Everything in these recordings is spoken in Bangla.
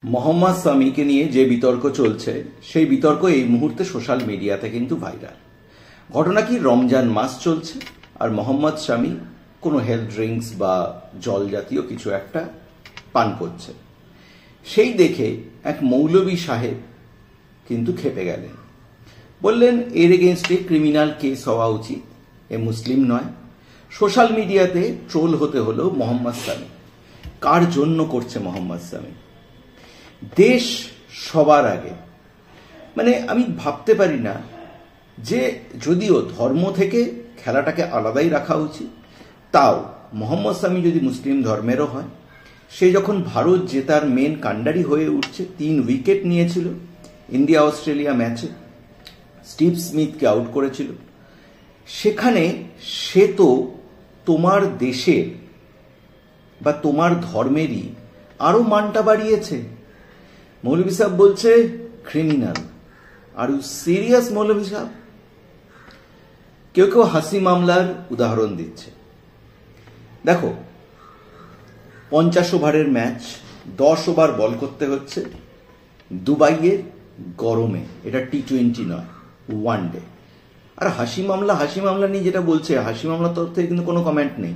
মোহাম্মদ সামিকে নিয়ে যে বিতর্ক চলছে সেই বিতর্ক এই মুহূর্তে সোশ্যাল মিডিয়াতে কিন্তু ভাইরাল। ঘটনা কি, রমজান মাস চলছে আর মোহাম্মদ সামি কোনো হেলথ ড্রিঙ্কস বা জল জাতীয় কিছু একটা পান করছে। সেই দেখে এক মৌলভী সাহেব কিন্তু খেপে গেলেন, বললেন এর এগেনস্টে ক্রিমিনাল কেস হওয়া উচিত, এ মুসলিম নয়। সোশ্যাল মিডিয়াতে ট্রোল হতে হলো মোহাম্মদ সামি। কার জন্য করছে মোহাম্মদ সামি? দেশ সবার আগে। মানে আমি ভাবতে পারি না যে যদিও ধর্ম থেকে খেলাটাকে আলাদাই রাখা উচিত, তাও মোহাম্মদ সামি যদি মুসলিম ধর্মেরও হয়, সে যখন ভারত জেতার মেন কাণ্ডারি হয়ে উঠছে, 3 উইকেট নিয়েছিল ইন্ডিয়া অস্ট্রেলিয়া ম্যাচে, স্টিভ স্মিথকে আউট করেছিল, সেখানে সে তো তোমার দেশের বা তোমার ধর্মেরই আরো মানটা বাড়িয়েছে। মৌলভী সাহেব বলছে ক্রিমিনাল। আর ইউ সিরিয়াস মৌলভী সাহেব? কেউ কেউ হাসি মামলার উদাহরণ দিচ্ছে। দেখো, 50 ওভারের ম্যাচ, 10 ওভার বল করতে হচ্ছে দুবাইয়ের গরমে। এটা T20 নয়, ওয়ানডে। আর হাসি মামলা নিয়ে যেটা বলছে, হাসি মামলার তরফ থেকে কিন্তু কোনো কমেন্ট নেই।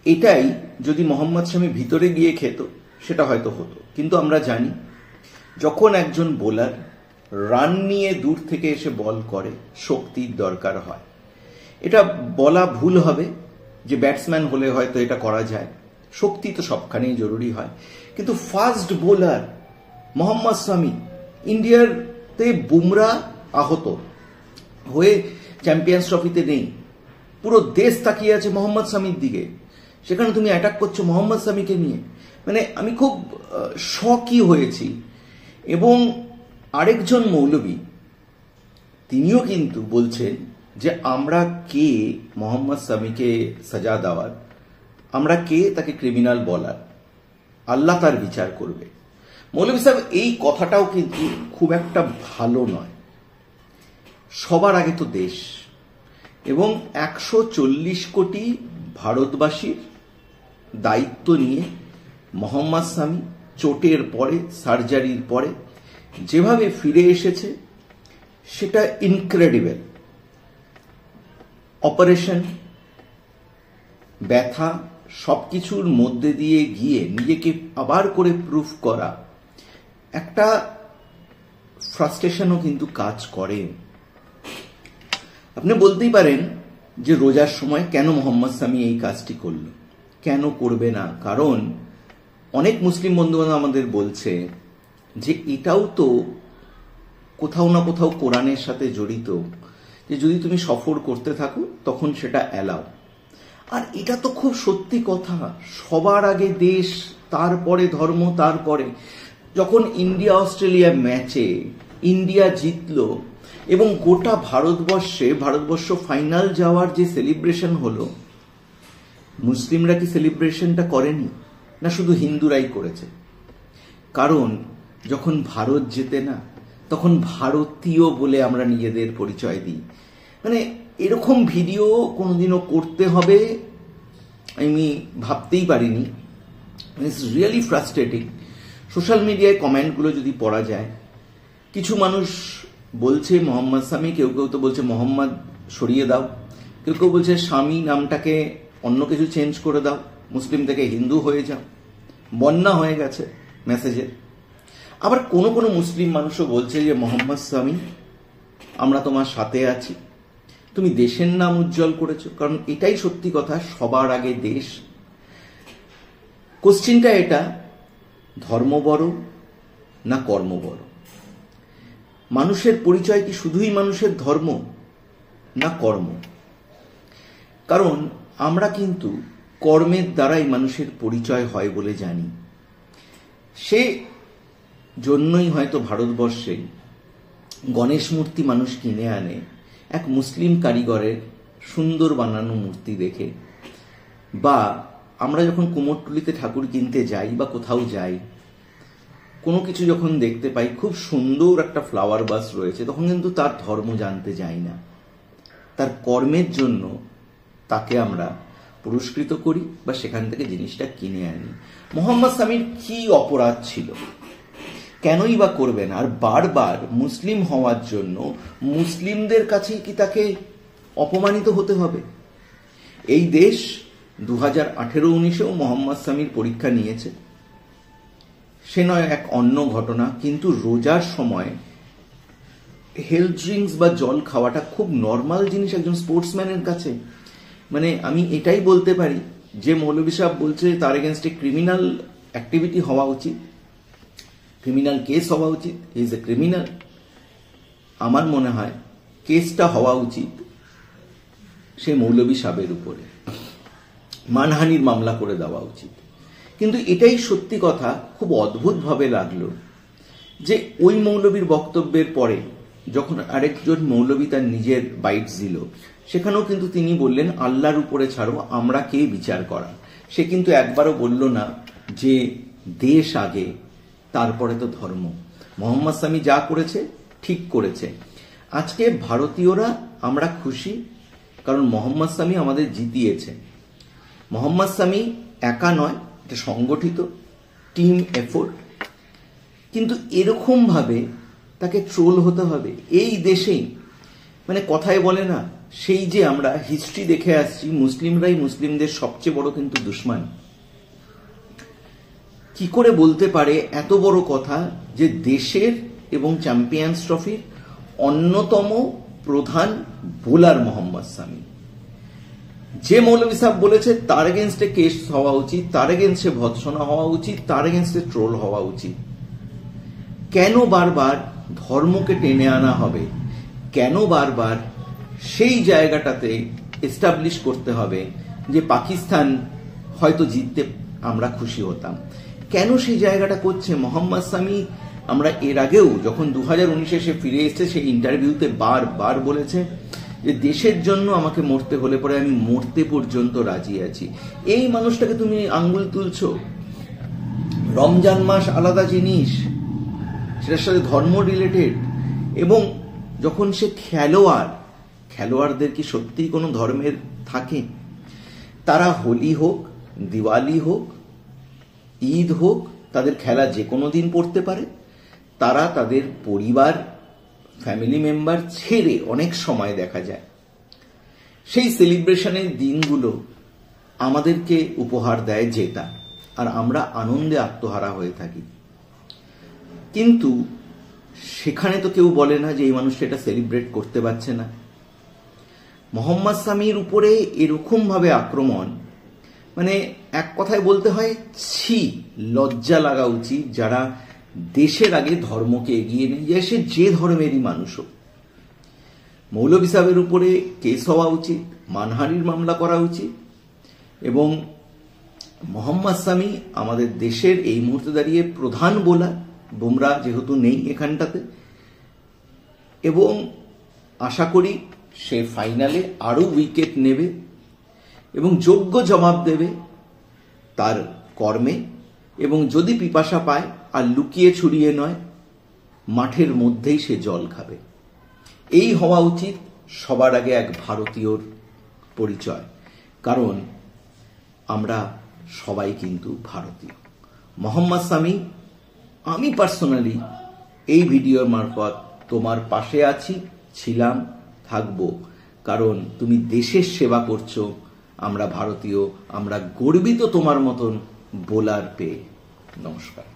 এটাই যদি মোহাম্মদ শামি ভিতরে গিয়ে খেত সেটা হয়তো হতো। কিন্তু আমরা জানি যখন একজন বোলার রান নিয়ে দূর থেকে এসে বল করে, শক্তির দরকার হয়। এটা বলা ভুল হবে যে ব্যাটসম্যান হলে হয়তো এটা করা যায়, শক্তি তো সবখানেই জরুরি হয়। কিন্তু ফাস্ট বোলার মোহাম্মদ শামি, ইন্ডিয়াতে বুমরা আহত হয়ে চ্যাম্পিয়ন্স ট্রফিতে নেই, পুরো দেশ তাকিয়ে আছে মোহাম্মদ শামির দিকে, সেখানে তুমি অ্যাটাক করছো মোহাম্মদ শামিকে নিয়ে। মানে আমি খুব শকই হয়েছি। এবং আরেকজন মৌলভী তিনিও কিন্তু বলছেন যে আমরা কে মোহাম্মদ শামিকে সাজা দেওয়ার, আমরা কে তাকে ক্রিমিনাল বলার, আল্লাহ তার বিচার করবে। মৌলভী সাহেব এই কথাটাও কিন্তু খুব একটা ভালো নয়। সবার আগে তো দেশ এবং 140 কোটি ভারতবাসীর দায়িত্ব নিয়ে মোহাম্মদ শামি চোটের পরে, সার্জারির পরে যেভাবে ফিরে এসেছে সেটা ইনক্রেডিবল। অপারেশন, ব্যথা, সবকিছুর মধ্যে দিয়ে গিয়ে নিজেকে আবার করে প্রুফ করা, একটা ফ্রাস্ট্রেশনও কিন্তু কাজ করে। আপনি বলতেই পারেন যে রোজার সময় কেন মোহাম্মদ শামি এই কাজটি করলো, কেন করবে না? কারণ অনেক মুসলিম বন্ধুবান্ধব আমাদের বলছে যে এটাও তো কোথাও না কোথাও কোরআনের সাথে জড়িত, যে যদি তুমি সফর করতে থাকো তখন সেটা অ্যালাও। আর এটা তো খুব সত্যি কথা। সবার আগে দেশ, তারপরে ধর্ম, তারপরে যখন ইন্ডিয়া অস্ট্রেলিয়া ম্যাচে ইন্ডিয়া জিতলো এবং গোটা ভারতবর্ষ ফাইনাল যাওয়ার যে সেলিব্রেশন হলো, মুসলিমরা কি সেলিব্রেশনটা করেনি? না শুধু হিন্দুরাই করেছে? কারণ যখন ভারত জেতে না, তখন ভারতীয় বলে আমরা নিজেদের পরিচয় দিই। মানে এরকম ভিডিও কোনোদিনও করতে হবে আমি ভাবতেই পারিনি। It's really frustrating. সোশ্যাল মিডিয়ায় কমেন্টগুলো যদি পড়া যায়, কিছু মানুষ বলছে মোহাম্মদ শামি, কেউ কেউ তো বলছে মোহাম্মদ সরিয়ে দাও, কেউ কেউ বলছে শামি নামটাকে অন্য কিছু চেঞ্জ করে দাও, মুসলিম থেকে হিন্দু হয়ে যাও। বন্যা হয়ে গেছে মেসেজের। আবার কোনো কোনো মুসলিম মানুষও বলছে যে মোহাম্মদ শামি, আমরা তোমার সাথে আছি, তুমি দেশের নাম উজ্জ্বল করেছো। কারণ এটাই সত্যি কথা, সবার আগে দেশ। কোশ্চিনটা এটা, ধর্ম বড় না কর্ম বড়? মানুষের পরিচয় কি শুধুই মানুষের ধর্ম না কর্ম? কারণ আমরা কিন্তু কর্মের দ্বারাই মানুষের পরিচয় হয় বলে জানি। সে জন্যই হয়তো ভারতবর্ষে গণেশ মূর্তি মানুষ কিনে আনে এক মুসলিম কারিগরের সুন্দর বানানো মূর্তি দেখে, বা আমরা যখন কুমোরটুলিতে ঠাকুর কিনতে যাই বা কোথাও যাই, কোনো কিছু যখন দেখতে পাই খুব সুন্দর একটা ফ্লাওয়ার বাস রয়েছে, তখন কিন্তু তার ধর্ম জানতে যাই না, তার কর্মের জন্য তাকে আমরা পুরস্কৃত করি বা সেখান থেকে জিনিসটা কিনে আনি। মোহাম্মদ শামির কি অপরাধ ছিল? কেনই বা করবেন? আর বারবার মুসলিম হওয়ার জন্য মুসলিমদের কাছেই কি তাকে অপমানিত হতে হবে? এই দেশ 2018-19-এও মোহাম্মদ শামির পরীক্ষা নিয়েছে, সে নয় এক অন্য ঘটনা, কিন্তু রোজার সময় হেলথ ড্রিঙ্কস বা জল খাওয়াটা খুব নর্মাল জিনিস একজন স্পোর্টসম্যানের কাছে। মানে আমি এটাই বলতে পারি যে মৌলভী সাহেব বলছে তার এগেনস্টে ক্রিমিনাল অ্যাক্টিভিটি হওয়া উচিত, ক্রিমিনাল কেস হওয়া উচিত, হি ইজ এ ক্রিমিনাল। আমার মনে হয় কেসটা হওয়া উচিত সে মৌলভী সাহেবের উপরে, মানহানির মামলা করে দেওয়া উচিত। কিন্তু এটাই সত্যি কথা, খুব অদ্ভুতভাবে লাগলো যে ওই মৌলভীর বক্তব্যের পরে যখন আরেকজন মৌলভী তার নিজের বাইটস দিল, সেখানেও কিন্তু তিনি বললেন আল্লাহর উপরে ছাড়ো, আমরা কে বিচার করা। সে কিন্তু একবারও বলল না যে দেশ আগে তারপরে তো ধর্ম। মোহাম্মদ শামি যা করেছে ঠিক করেছে। আজকে ভারতীয়রা আমরা খুশি, কারণ মোহাম্মদ শামি আমাদের জিতিয়েছে। মোহাম্মদ শামি একা নয়, এটা সংগঠিত টিম এফোর্ট। কিন্তু এরকম ভাবে তাকে ট্রোল হতে হবে এই দেশেই? মানে কথায় বলে না, সেই যে আমরা হিস্ট্রি দেখে আসছি, মুসলিমরাই মুসলিমদের সবচেয়ে বড় কিন্তু দুশমন। কি করে বলতে পারে এত বড় কথা যে দেশের এবং চ্যাম্পিয়ন্স ট্রফির অন্যতম প্রধান বোলার মোহাম্মদ শামি, যে মৌলভী সাহেব বলেছে তার এগেনস্টে কেস হওয়া উচিত, তার এগেনস্টে ভৎসনা হওয়া উচিত, তার এগেনস্টে ট্রোল হওয়া উচিত। কেন বারবার ধর্মকে টেনে আনা হবে? কেন বারবার সেই জায়গাটাতে এস্টাবলিশ করতে হবে যে পাকিস্তান হয়তো জিততে আমরা খুশি হতাম? কেন সেই জায়গাটা করছে মোহাম্মদ শামি? আমরা এর আগেও যখন 2019-এ সে ফিরে এসেছে, সেই ইন্টারভিউতে বারবার বলেছে যে দেশের জন্য আমাকে মরতে হলে পরে আমি মরতে পর্যন্ত রাজি আছি। এই মানুষটাকে তুমি আঙ্গুল তুলছো? রমজান মাস আলাদা জিনিস, সেটার সাথে ধর্ম রিলেটেড। এবং যখন সে খেলোয়াড়দের কি সত্যিই কোনো ধর্মের থাকে? তারা হোলি হোক, দিওয়ালি হোক, ঈদ হোক, তাদের খেলা যে কোনো দিন পড়তে পারে। তারা তাদের পরিবার, ফ্যামিলি মেম্বার ছেড়ে অনেক সময় দেখা যায় সেই সেলিব্রেশনের দিনগুলো আমাদেরকে উপহার দেয় জেতা, আর আমরা আনন্দে আত্মহারা হয়ে থাকি। কিন্তু সেখানে তো কেউ বলে না যে এই মানুষটা এটা সেলিব্রেট করতে পারছে না। মোহাম্মদ শামির উপরে এরকম ভাবে আক্রমণ, মানে এক কথায় বলতে হয় ছি, লজ্জা লাগা উচিত যারা দেশের আগে ধর্মকে এগিয়ে নিয়ে যায়, সে যে ধর্মেরই মানুষ হোক। মৌলভী সাহেবের উপরে কেস হওয়া উচিত, মানহানির মামলা করা উচিত। এবং মোহাম্মদ শামি আমাদের দেশের এই মুহূর্তে দাঁড়িয়ে প্রধান বোলার, বুমরা যেহেতু নেই এখানটাতে, এবং আশা করি সে ফাইনালে আরো উইকেট নেবে এবং যোগ্য জবাব দেবে তার কর্মে। এবং যদি পিপাসা পায় আর লুকিয়ে ছুড়িয়ে নয়, মাঠের মধ্যেই সে জল খাবে। এই হওয়া উচিত সবার আগে এক ভারতীয়র পরিচয়, কারণ আমরা সবাই কিন্তু ভারতীয়। মোহাম্মদ শামি, আমি পার্সোনালি এই ভিডিওর মারফত তোমার পাশে আছি, ছিলাম, থাকবো, কারণ তুমি দেশের সেবা করছো। আমরা ভারতীয়, আমরা গর্বিত তোমার মতন বোলার পেয়ে। নমস্কার।